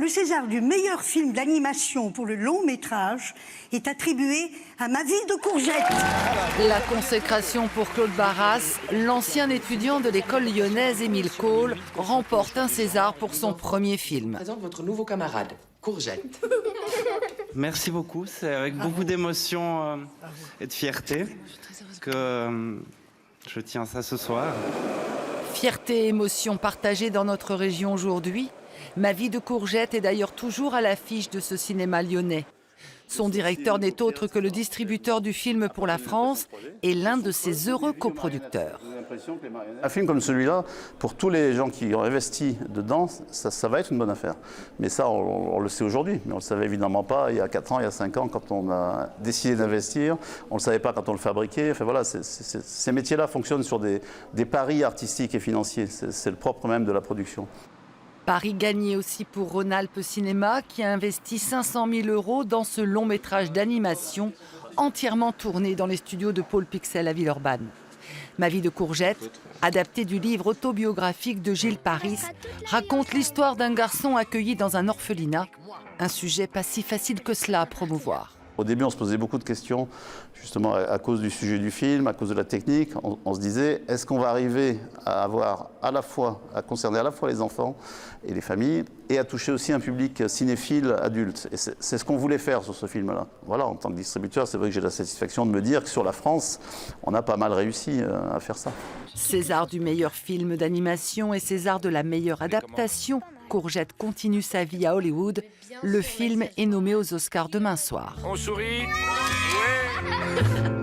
le César du meilleur film d'animation pour le long métrage est attribué à Ma vie de courgette. La consécration pour Claude Barras, l'ancien étudiant de l'école lyonnaise Émile Cole, remporte un César pour son premier film. Je présente votre nouveau camarade, Courgette. Merci beaucoup, c'est avec beaucoup d'émotion et de fierté que je tiens ça ce soir. Fierté et émotion partagées dans notre région aujourd'hui. Ma vie de courgette est d'ailleurs toujours à l'affiche de ce cinéma lyonnais. Son directeur n'est autre que le distributeur du film pour la France et l'un de ses heureux coproducteurs. Un film comme celui-là, pour tous les gens qui ont investi dedans, ça va être une bonne affaire. Mais ça, on le sait aujourd'hui. Mais on ne le savait évidemment pas il y a 4 ans, il y a 5 ans, quand on a décidé d'investir. On ne le savait pas quand on le fabriquait. Enfin, voilà, ces métiers-là fonctionnent sur des paris artistiques et financiers. C'est le propre même de la production. Pari gagné aussi pour Rhône-Alpes Cinéma qui a investi 500 000 € dans ce long métrage d'animation entièrement tourné dans les studios de Pôle Pixel à Villeurbanne. Ma vie de courgette, adapté du livre autobiographique de Gilles Paris, raconte l'histoire d'un garçon accueilli dans un orphelinat, un sujet pas si facile que cela à promouvoir. Au début, on se posait beaucoup de questions, justement à cause du sujet du film, à cause de la technique. On se disait, est-ce qu'on va arriver à avoir à concerner à la fois les enfants et les familles, et à toucher aussi un public cinéphile adulte. Et c'est ce qu'on voulait faire sur ce film-là. Voilà, en tant que distributeur, c'est vrai que j'ai la satisfaction de me dire que sur la France, on a pas mal réussi à faire ça. César du meilleur film d'animation et César de la meilleure adaptation. Courgette continue sa vie à Hollywood. Le film est nommé aux Oscars demain soir. On sourit. Ouais.